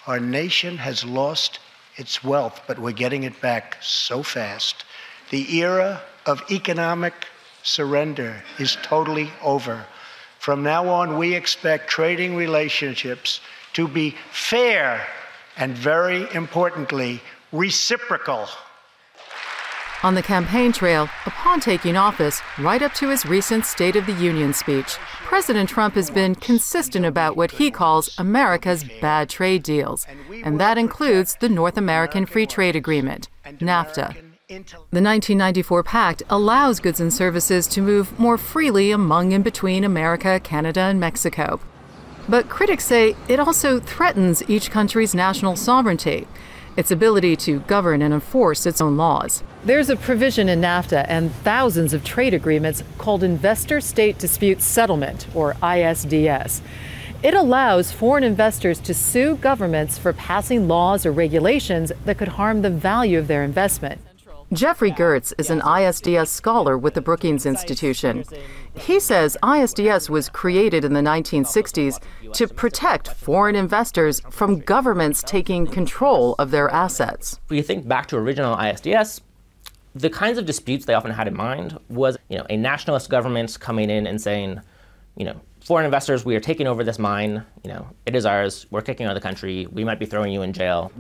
Our nation has lost its wealth, but we're getting it back so fast. The era of economic surrender is totally over. From now on, we expect trading relationships to be fair and, very importantly, reciprocal. On the campaign trail, upon taking office, right up to his recent State of the Union speech, President Trump has been consistent about what he calls America's bad trade deals, and that includes the North American Free Trade Agreement, NAFTA. The 1994 pact allows goods and services to move more freely among and between America, Canada, and Mexico. But critics say it also threatens each country's national sovereignty, its ability to govern and enforce its own laws. There's a provision in NAFTA and thousands of trade agreements called Investor-State Dispute Settlement, or ISDS. It allows foreign investors to sue governments for passing laws or regulations that could harm the value of their investment. Jeffrey Gertz is an ISDS scholar with the Brookings Institution. He says ISDS was created in the 1960s to protect foreign investors from governments taking control of their assets. If you think back to original ISDS, the kinds of disputes they often had in mind was, a nationalist government coming in and saying, foreign investors, we are taking over this mine, it is ours, we're kicking out of the country, we might be throwing you in jail.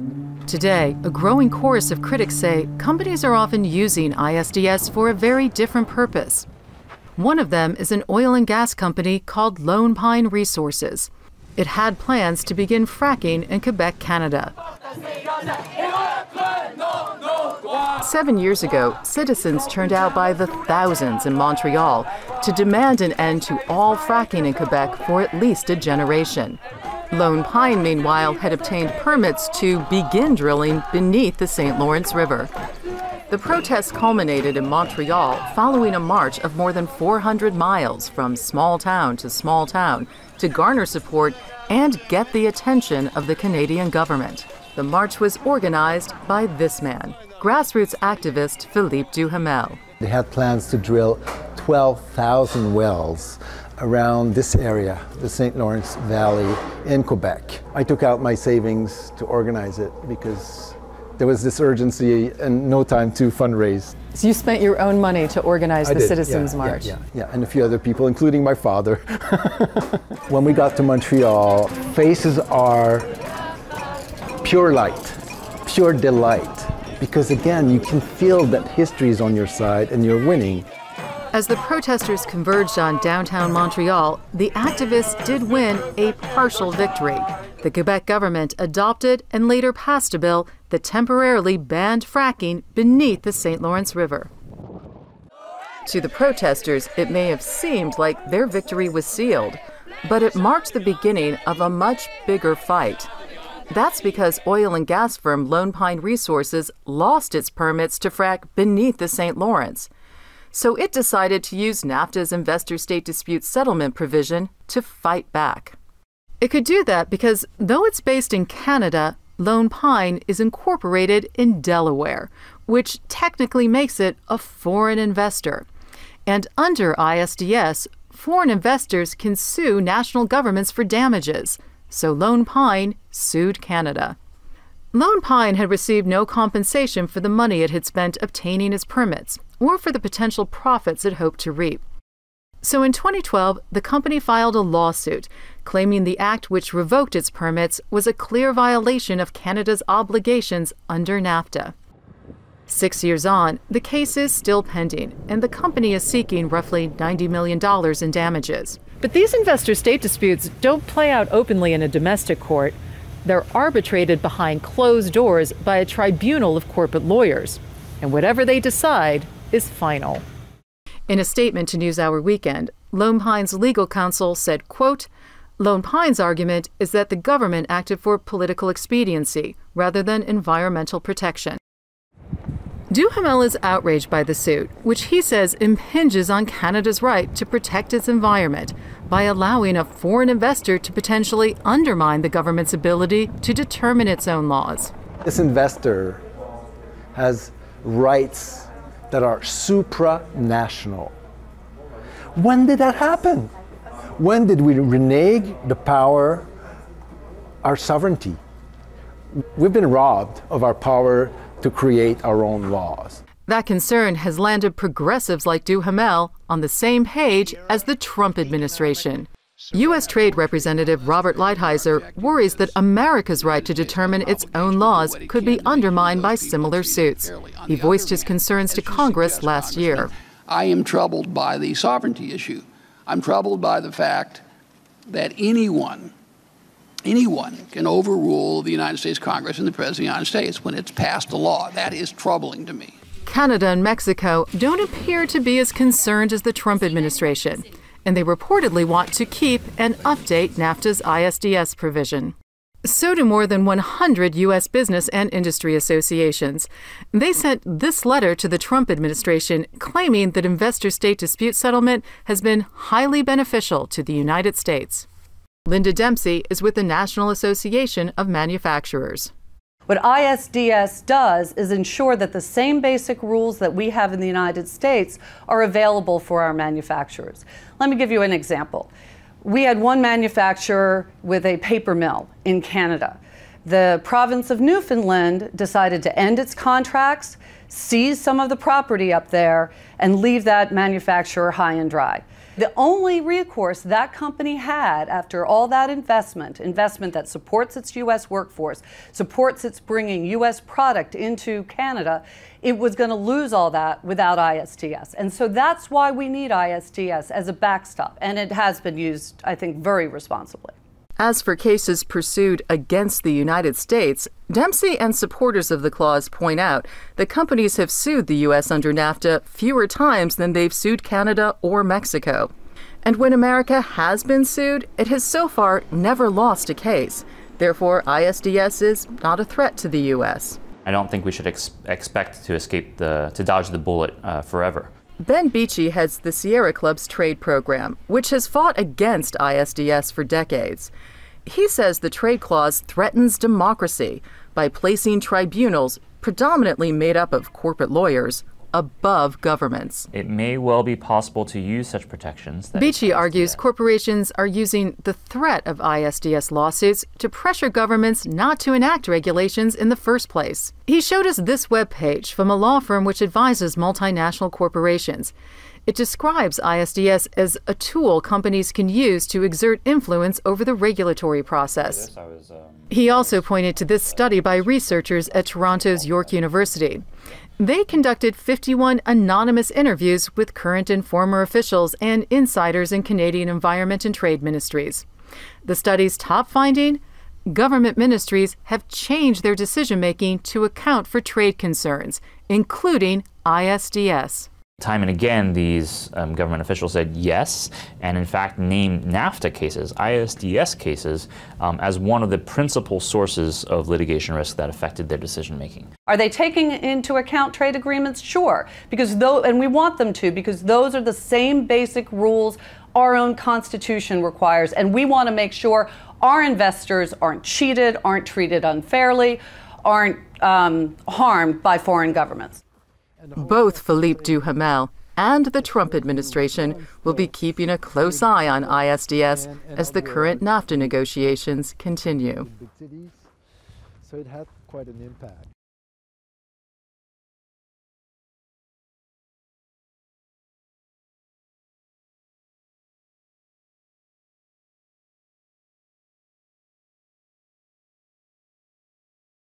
Today, a growing chorus of critics say companies are often using ISDS for a very different purpose. One of them is an oil and gas company called Lone Pine Resources. It had plans to begin fracking in Quebec, Canada. 7 years ago, citizens turned out by the thousands in Montreal to demand an end to all fracking in Quebec for at least a generation. Lone Pine, meanwhile, had obtained permits to begin drilling beneath the St. Lawrence River. The protests culminated in Montreal following a march of more than 400 miles from small town to garner support and get the attention of the Canadian government. The march was organized by this man, grassroots activist Philippe Duhamel. They had plans to drill 12,000 wells around this area, the St. Lawrence Valley in Quebec. I took out my savings to organize it because there was this urgency and no time to fundraise. So you spent your own money to organize the Citizens March? Yeah, and a few other people, including my father. When we got to Montreal, faces are pure light, pure delight. Because again, you can feel that history is on your side and you're winning. As the protesters converged on downtown Montreal, the activists did win a partial victory. The Quebec government adopted and later passed a bill that temporarily banned fracking beneath the St. Lawrence River. To the protesters, it may have seemed like their victory was sealed, but it marked the beginning of a much bigger fight. That's because oil and gas firm Lone Pine Resources lost its permits to frack beneath the St. Lawrence. So it decided to use NAFTA's Investor-State Dispute Settlement provision to fight back. It could do that because, though it's based in Canada, Lone Pine is incorporated in Delaware, which technically makes it a foreign investor. And under ISDS, foreign investors can sue national governments for damages. So Lone Pine sued Canada. Lone Pine had received no compensation for the money it had spent obtaining its permits, or for the potential profits it hoped to reap. So in 2012, the company filed a lawsuit, claiming the act which revoked its permits was a clear violation of Canada's obligations under NAFTA. 6 years on, the case is still pending, and the company is seeking roughly $90 million in damages. But these investor-state disputes don't play out openly in a domestic court. They're arbitrated behind closed doors by a tribunal of corporate lawyers. And whatever they decide is final. In a statement to NewsHour Weekend, Lone Pine's legal counsel said, quote, "Lone Pine's argument is that the government acted for political expediency rather than environmental protection." Duhamel is outraged by the suit, which he says impinges on Canada's right to protect its environment by allowing a foreign investor to potentially undermine the government's ability to determine its own laws. This investor has rights that are supranational. When did that happen? When did we renege the power, our sovereignty? We've been robbed of our power to create our own laws. That concern has landed progressives like Duhamel on the same page as the Trump administration. U.S. Trade Representative Robert Lighthizer worries that America's right to determine its own laws could be undermined by similar suits. He voiced his concerns to Congress last year. I am troubled by the sovereignty issue. I'm troubled by the fact that anyone can overrule the United States Congress and the President of the United States when it's passed a law. That is troubling to me. Canada and Mexico don't appear to be as concerned as the Trump administration, and they reportedly want to keep and update NAFTA's ISDS provision. So do more than 100 U.S. business and industry associations. They sent this letter to the Trump administration claiming that investor-state dispute settlement has been highly beneficial to the United States. Linda Dempsey is with the National Association of Manufacturers. What ISDS does is ensure that the same basic rules that we have in the United States are available for our manufacturers. Let me give you an example. We had one manufacturer with a paper mill in Canada. The province of Newfoundland decided to end its contracts, seize some of the property up there, and leave that manufacturer high and dry. The only recourse that company had after all that investment that supports its U.S. workforce, supports its bringing U.S. product into Canada, it was going to lose all that without ISDS. And so that's why we need ISDS as a backstop. And it has been used, I think, very responsibly. As for cases pursued against the United States, Dempsey and supporters of the clause point out that companies have sued the U.S. under NAFTA fewer times than they've sued Canada or Mexico. And when America has been sued, it has so far never lost a case. Therefore, ISDS is not a threat to the U.S. I don't think we should expect to dodge the bullet forever. Ben Beachy heads the Sierra Club's trade program, which has fought against ISDS for decades. He says the trade clause threatens democracy by placing tribunals, predominantly made up of corporate lawyers, above governments. It may well be possible to use such protections. Beachy argues corporations are using the threat of ISDS lawsuits to pressure governments not to enact regulations in the first place. He showed us this webpage from a law firm which advises multinational corporations. It describes ISDS as a tool companies can use to exert influence over the regulatory process. He also pointed to this study by researchers at Toronto's York University. They conducted 51 anonymous interviews with current and former officials and insiders in Canadian environment and trade ministries. The study's top finding: government ministries have changed their decision-making to account for trade concerns, including ISDS. Time and again, these government officials said yes, and in fact named NAFTA cases, ISDS cases, as one of the principal sources of litigation risk that affected their decision-making. Are they taking into account trade agreements? Sure, and we want them to, because those are the same basic rules our own Constitution requires, and we want to make sure our investors aren't cheated, aren't treated unfairly, aren't harmed by foreign governments. Both Philippe Duhamel and the Trump administration will be keeping a close eye on ISDS as the current NAFTA negotiations continue. So it had quite an impact.